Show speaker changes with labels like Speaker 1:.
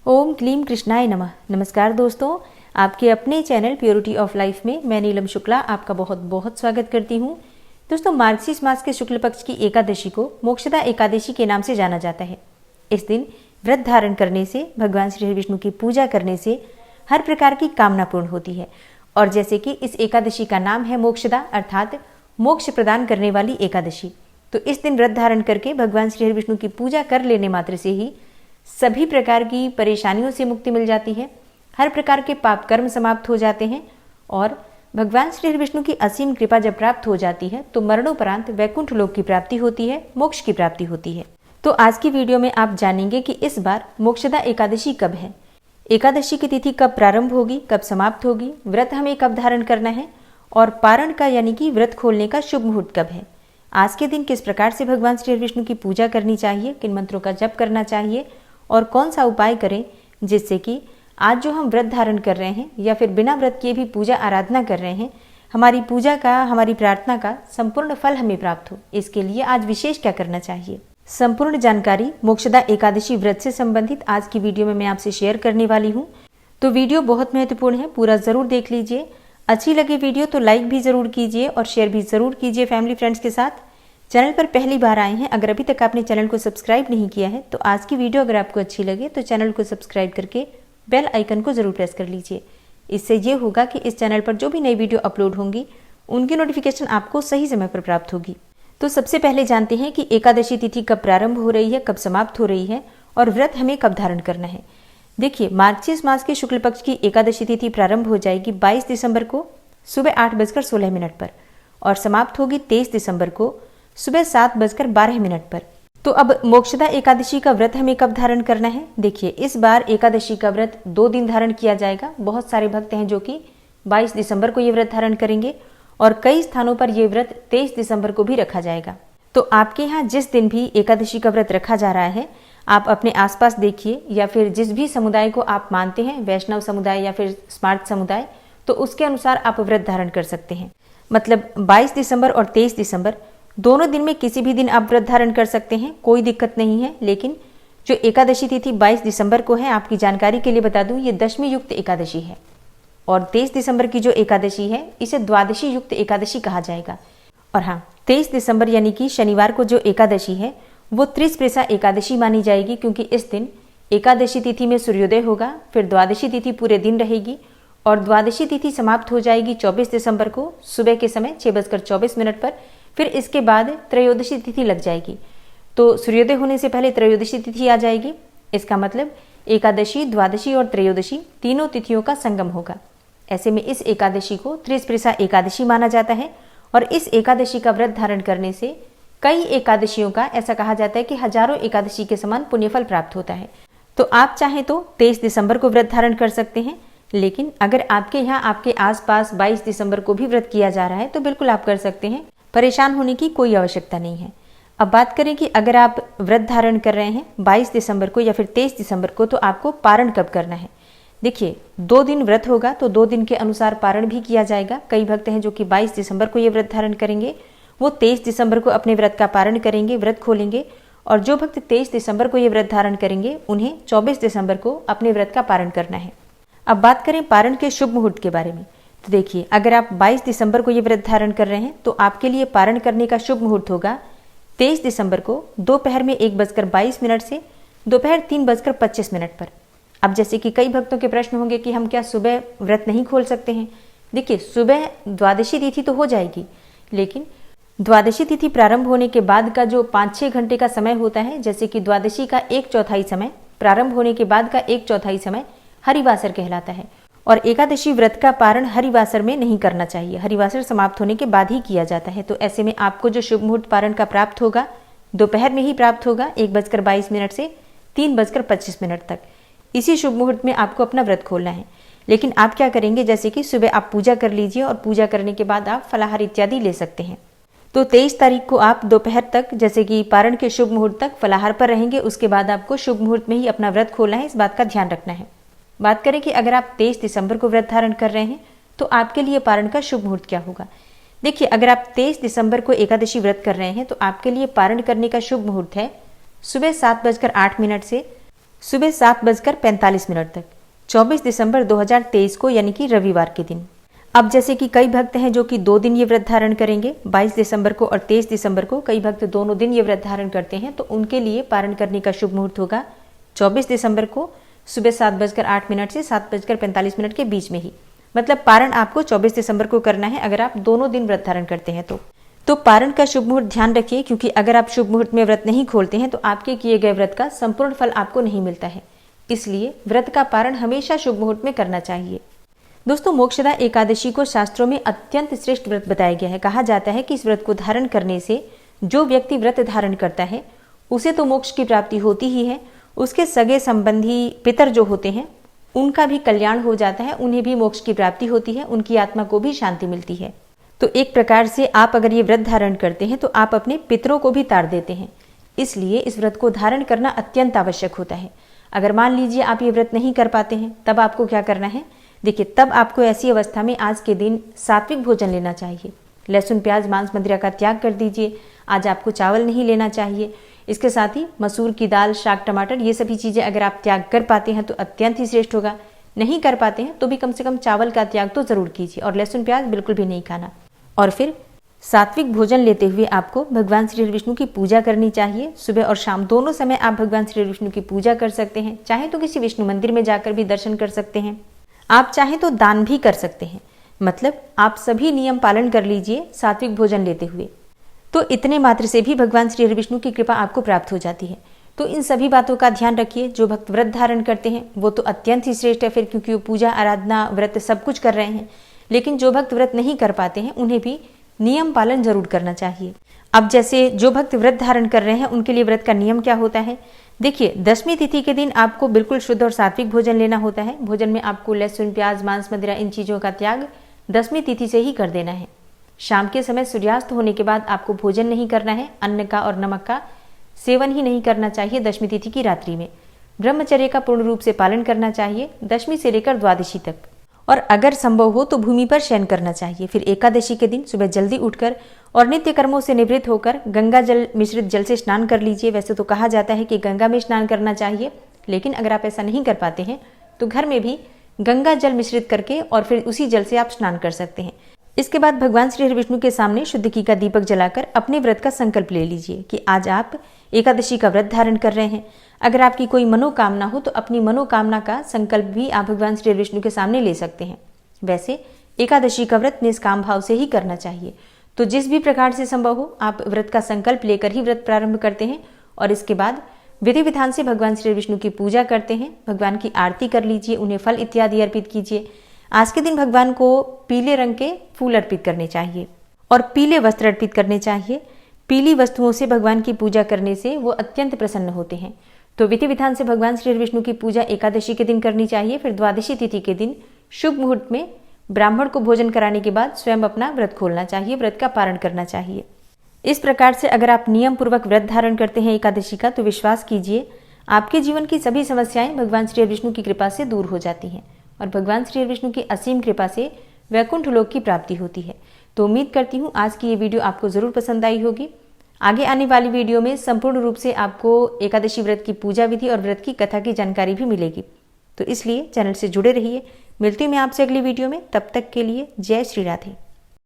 Speaker 1: ओम क्लीम कृष्णाय नमः। नमस्कार दोस्तों, आपके अपने चैनल प्योरिटी ऑफ लाइफ में मैं नीलम शुक्ला आपका बहुत बहुत स्वागत करती हूँ। दोस्तों, मार्गशीर्ष मास के शुक्ल पक्ष की एकादशी को मोक्षदा एकादशी के नाम से जाना जाता है। इस दिन व्रत धारण करने से, भगवान श्री विष्णु की पूजा करने से हर प्रकार की कामना पूर्ण होती है। और जैसे कि इस एकादशी का नाम है मोक्षदा, अर्थात मोक्ष प्रदान करने वाली एकादशी, तो इस दिन व्रत धारण करके भगवान श्री विष्णु की पूजा कर लेने मात्र से ही सभी प्रकार की परेशानियों से मुक्ति मिल जाती है, हर प्रकार के पाप कर्म समाप्त हो जाते हैं और भगवान श्री विष्णु की असीम कृपा जब प्राप्त हो जाती है तो मरणोपरांत वैकुंठ लोक की प्राप्ति होती है, मोक्ष की प्राप्ति होती है। तो आज की वीडियो में आप जानेंगे कि इस बार मोक्षदा एकादशी कब है, एकादशी की तिथि कब प्रारंभ होगी, कब समाप्त होगी, व्रत हमें कब धारण करना है और पारण का यानी कि व्रत खोलने का शुभ मुहूर्त कब है। आज के दिन किस प्रकार से भगवान श्री विष्णु की पूजा करनी चाहिए, किन मंत्रों का जप करना चाहिए और कौन सा उपाय करें जिससे कि आज जो हम व्रत धारण कर रहे हैं या फिर बिना व्रत किए भी पूजा आराधना कर रहे हैं, हमारी पूजा का, हमारी प्रार्थना का संपूर्ण फल हमें प्राप्त हो। इसके लिए आज विशेष क्या करना चाहिए, संपूर्ण जानकारी मोक्षदा एकादशी व्रत से संबंधित आज की वीडियो में मैं आपसे शेयर करने वाली हूँ। तो वीडियो बहुत महत्वपूर्ण है, पूरा जरूर देख लीजिए। अच्छी लगे वीडियो तो लाइक भी जरूर कीजिए और शेयर भी जरूर कीजिए फैमिली फ्रेंड्स के साथ। चैनल पर पहली बार आए हैं, अगर अभी तक आपने चैनल को सब्सक्राइब नहीं किया है तो आज की वीडियो अगर आपको अच्छी लगे तो चैनल को सब्सक्राइब करके बेल आइकन को जरूर प्रेस कर लीजिए। इससे ये होगा कि इस चैनल पर जो भी नई वीडियो अपलोड होंगी उनकी नोटिफिकेशन आपको सही समय पर प्राप्त होगी। तो सबसे पहले जानते हैं कि एकादशी तिथि कब प्रारंभ हो रही है, कब समाप्त हो रही है और व्रत हमें कब धारण करना है। देखिए, मार्गशीर्ष मास के शुक्ल पक्ष की एकादशी तिथि प्रारंभ हो जाएगी 22 दिसंबर को सुबह 8:16 पर और समाप्त होगी 23 दिसंबर को सुबह 7:12 पर। तो अब मोक्षदा एकादशी का व्रत हमें कब धारण करना है। देखिए, इस बार एकादशी का व्रत 2 दिन धारण किया जाएगा। बहुत सारे भक्त हैं जो कि 22 दिसंबर को ये व्रत धारण करेंगे और कई स्थानों पर यह व्रत 23 दिसंबर को भी रखा जाएगा। तो आपके यहाँ जिस दिन भी एकादशी का व्रत रखा जा रहा है, आप अपने आसपास देखिए या फिर जिस भी समुदाय को आप मानते हैं, वैष्णव समुदाय या फिर स्मार्त समुदाय, तो उसके अनुसार आप व्रत धारण कर सकते हैं। मतलब 22 दिसंबर और 23 दिसंबर दोनों दिन में किसी भी दिन आप व्रत धारण कर सकते हैं, कोई दिक्कत नहीं है। लेकिन जो एकादशी तिथि 22 दिसंबर को है, आपकी जानकारी के लिए बता दूं, ये दशमी युक्त एकादशी है और 23 दिसंबर की जो एकादशी है इसे द्वादशी युक्त एकादशी कहा जाएगा। और हाँ, 23 दिसंबर यानी कि शनिवार को जो एकादशी है वो त्रिस्प्रेसा एकादशी मानी जाएगी, क्योंकि इस दिन एकादशी तिथि में सूर्योदय होगा, फिर द्वादशी तिथि पूरे दिन रहेगी और द्वादशी तिथि समाप्त हो जाएगी 24 दिसंबर को सुबह के समय 6:24 पर। फिर इसके बाद त्रयोदशी तिथि लग जाएगी, तो सूर्योदय होने से पहले त्रयोदशी तिथि आ जाएगी। इसका मतलब एकादशी, द्वादशी और त्रयोदशी तीनों तिथियों का संगम होगा। ऐसे में इस एकादशी को त्रिस्प्रेसा एकादशी माना जाता है और इस एकादशी का व्रत धारण करने से कई एकादशियों का, ऐसा कहा जाता है कि हजारों एकादशी के समान पुण्यफल प्राप्त होता है। तो आप चाहें तो 23 दिसंबर को व्रत धारण कर सकते हैं, लेकिन अगर आपके यहाँ, आपके आसपास 22 दिसंबर को भी व्रत किया जा रहा है तो बिल्कुल आप कर सकते हैं, परेशान होने की कोई आवश्यकता नहीं है। अब बात करें कि अगर आप व्रत धारण कर रहे हैं 22 दिसंबर को या फिर 23 दिसंबर को, तो आपको पारण कब करना है। देखिए, 2 दिन व्रत होगा तो 2 दिन के अनुसार पारण भी किया जाएगा। कई भक्त हैं जो कि 22 दिसंबर को ये व्रत धारण करेंगे, वो 23 दिसंबर को अपने व्रत का पारण करेंगे, व्रत खोलेंगे। और जो भक्त 23 दिसंबर को ये व्रत धारण करेंगे उन्हें 24 दिसंबर को अपने व्रत का पारण करना है। अब बात करें पारण के शुभ मुहूर्त के बारे में, तो देखिए, अगर आप 22 दिसंबर को ये व्रत धारण कर रहे हैं तो आपके लिए पारण करने का शुभ मुहूर्त होगा 23 दिसंबर को दोपहर में 1:22 से दोपहर 3:25 पर। अब जैसे कि कई भक्तों के प्रश्न होंगे कि हम क्या सुबह व्रत नहीं खोल सकते हैं। देखिए, सुबह द्वादशी तिथि तो हो जाएगी, लेकिन द्वादशी तिथि प्रारंभ होने के बाद का जो 5-6 घंटे का समय होता है, जैसे कि द्वादशी का 1/4 समय, प्रारंभ होने के बाद का 1/4 समय हरिवासर कहलाता है और एकादशी व्रत का पारण हरिवासर में नहीं करना चाहिए, हरिवासर समाप्त होने के बाद ही किया जाता है। तो ऐसे में आपको जो शुभ मुहूर्त पारण का प्राप्त होगा दोपहर में ही प्राप्त होगा 1:22 से 3:25 तक। इसी शुभ मुहूर्त में आपको अपना व्रत खोलना है। लेकिन आप क्या करेंगे, जैसे कि सुबह आप पूजा कर लीजिए और पूजा करने के बाद आप फलाहार इत्यादि ले सकते हैं। तो 23 तारीख को आप दोपहर तक, जैसे कि पारण के शुभ मुहूर्त तक फलाहार पर रहेंगे, उसके बाद आपको शुभ मुहूर्त में ही अपना व्रत खोलना है, इस बात का ध्यान रखना है। बात करें कि अगर आप 23 दिसंबर को व्रत धारण कर रहे हैं तो आपके लिए पारण का शुभ मुहूर्त क्या होगा। देखिए, अगर आप 23 दिसंबर को एकादशी व्रत कर रहे हैं तो आपके लिए पारण करने का शुभ मुहूर्त है सुबह 7:08 से सुबह 7:45 तक 24 दिसंबर 2023 को, यानी कि रविवार के दिन। अब जैसे कि कई भक्त हैं जो कि 2 दिन ये व्रत धारण करेंगे, 22 दिसंबर को और 23 दिसंबर को। कई भक्त दोनों दिन ये व्रत धारण करते हैं, तो उनके लिए पारण करने का शुभ मुहूर्त होगा 24 दिसंबर को सुबह 7:08 से 7:45 के बीच में ही। मतलब पारण आपको 24 दिसंबर को करना है अगर आप दोनों दिन व्रत धारण करते हैं तो पारण का शुभ मुहूर्त ध्यान रखिए, क्योंकि अगर आप शुभ मुहूर्त में व्रत नहीं खोलते हैं तो आपके किए गए व्रत का संपूर्ण फल आपको नहीं मिलता है। इसलिए व्रत का पारण हमेशा शुभ मुहूर्त में करना चाहिए। दोस्तों, मोक्षदा एकादशी को शास्त्रों में अत्यंत श्रेष्ठ व्रत बताया गया है। कहा जाता है कि इस व्रत को धारण करने से जो व्यक्ति व्रत धारण करता है उसे तो मोक्ष की प्राप्ति होती ही है, उसके सगे संबंधी पितर जो होते हैं उनका भी कल्याण हो जाता है, उन्हें भी मोक्ष की प्राप्ति होती है, उनकी आत्मा को भी शांति मिलती है। तो एक प्रकार से आप अगर ये व्रत धारण करते हैं तो आप अपने पितरों को भी तार देते हैं। इसलिए इस व्रत को धारण करना अत्यंत आवश्यक होता है। अगर मान लीजिए आप ये व्रत नहीं कर पाते हैं, तब आपको क्या करना है? देखिए, तब आपको ऐसी अवस्था में आज के दिन सात्विक भोजन लेना चाहिए। लहसुन, प्याज, मांस, मदिरा का त्याग कर दीजिए। आज आपको चावल नहीं लेना चाहिए। इसके साथ ही मसूर की दाल, शाक, टमाटर, ये सभी चीजें अगर आप त्याग कर पाते हैं तो अत्यंत ही श्रेष्ठ होगा। नहीं कर पाते हैं तो भी कम से कम चावल का त्याग तो जरूर कीजिए और लहसुन प्याज बिल्कुल भी नहीं खाना। और फिर सात्विक भोजन लेते हुए आपको भगवान श्री विष्णु की पूजा करनी चाहिए। सुबह और शाम दोनों समय आप भगवान श्री विष्णु की पूजा कर सकते हैं। चाहे तो किसी विष्णु मंदिर में जाकर भी दर्शन कर सकते हैं, आप चाहें तो दान भी कर सकते हैं। मतलब आप सभी नियम पालन कर लीजिए सात्विक भोजन लेते हुए, तो इतने मात्र से भी भगवान श्री विष्णु की कृपा आपको प्राप्त हो जाती है। तो इन सभी बातों का ध्यान रखिए। जो भक्त व्रत धारण करते हैं वो तो अत्यंत ही श्रेष्ठ है फिर, क्योंकि वो पूजा, आराधना, व्रत सब कुछ कर रहे हैं। लेकिन जो भक्त व्रत नहीं कर पाते हैं उन्हें भी नियम पालन जरूर करना चाहिए। अब जैसे जो भक्त व्रत धारण कर रहे हैं उनके लिए व्रत का नियम क्या होता है? देखिए, 10वीं तिथि के दिन आपको बिल्कुल शुद्ध और सात्विक भोजन लेना होता है। भोजन में आपको लहसुन, प्याज, मांस, मदिरा, इन चीजों का त्याग 10वीं तिथि से ही कर देना है। शाम के समय सूर्यास्त होने के बाद आपको भोजन नहीं करना है। अन्न का और नमक का सेवन ही नहीं करना चाहिए 10वीं तिथि की रात्रि में। ब्रह्मचर्य का पूर्ण रूप से पालन करना चाहिए 10वीं से लेकर द्वादशी तक, और अगर संभव हो तो भूमि पर शयन करना चाहिए। फिर एकादशी के दिन सुबह जल्दी उठकर और नित्य कर्मों से निवृत्त होकर गंगा जल मिश्रित जल से स्नान कर लीजिए। वैसे तो कहा जाता है कि गंगा में स्नान करना चाहिए, लेकिन अगर आप ऐसा नहीं कर पाते हैं तो घर में भी गंगा जल मिश्रित करके और फिर उसी जल से आप स्नान कर सकते हैं। इसके बाद भगवान श्री विष्णु के सामने शुद्ध घी का दीपक जलाकर अपने व्रत का संकल्प ले लीजिए कि आज आप एकादशी का व्रत धारण कर रहे हैं। अगर आपकी कोई मनोकामना हो तो अपनी मनोकामना का संकल्प भी आप भगवान श्री विष्णु के सामने ले सकते हैं। वैसे एकादशी का व्रत निष्काम भाव से ही करना चाहिए। तो जिस भी प्रकार से संभव हो आप व्रत का संकल्प लेकर ही व्रत प्रारंभ करते हैं और इसके बाद विधि विधान से भगवान श्री विष्णु की पूजा करते हैं। भगवान की आरती कर लीजिए, उन्हें फल इत्यादि अर्पित कीजिए। आज के दिन भगवान को पीले रंग के फूल अर्पित करने चाहिए और पीले वस्त्र अर्पित करने चाहिए। पीली वस्तुओं से भगवान की पूजा करने से वो अत्यंत प्रसन्न होते हैं। तो विधि विधान से भगवान श्री विष्णु की पूजा एकादशी के दिन करनी चाहिए। फिर द्वादशी तिथि के दिन शुभ मुहूर्त में ब्राह्मण को भोजन कराने के बाद स्वयं अपना व्रत खोलना चाहिए, व्रत का पारण करना चाहिए। इस प्रकार से अगर आप नियम पूर्वक व्रत धारण करते हैं एकादशी का, तो विश्वास कीजिए आपके जीवन की सभी समस्याएं भगवान श्री विष्णु की कृपा से दूर हो जाती हैं और भगवान श्री विष्णु की असीम कृपा से वैकुंठ लोक की प्राप्ति होती है। तो उम्मीद करती हूँ आज की ये वीडियो आपको जरूर पसंद आई होगी। आगे आने वाली वीडियो में संपूर्ण रूप से आपको एकादशी व्रत की पूजा विधि और व्रत की कथा की जानकारी भी मिलेगी। तो इसलिए चैनल से जुड़े रहिए। मिलती हूँ मैं आपसे अगली वीडियो में, तब तक के लिए जय श्री राधे।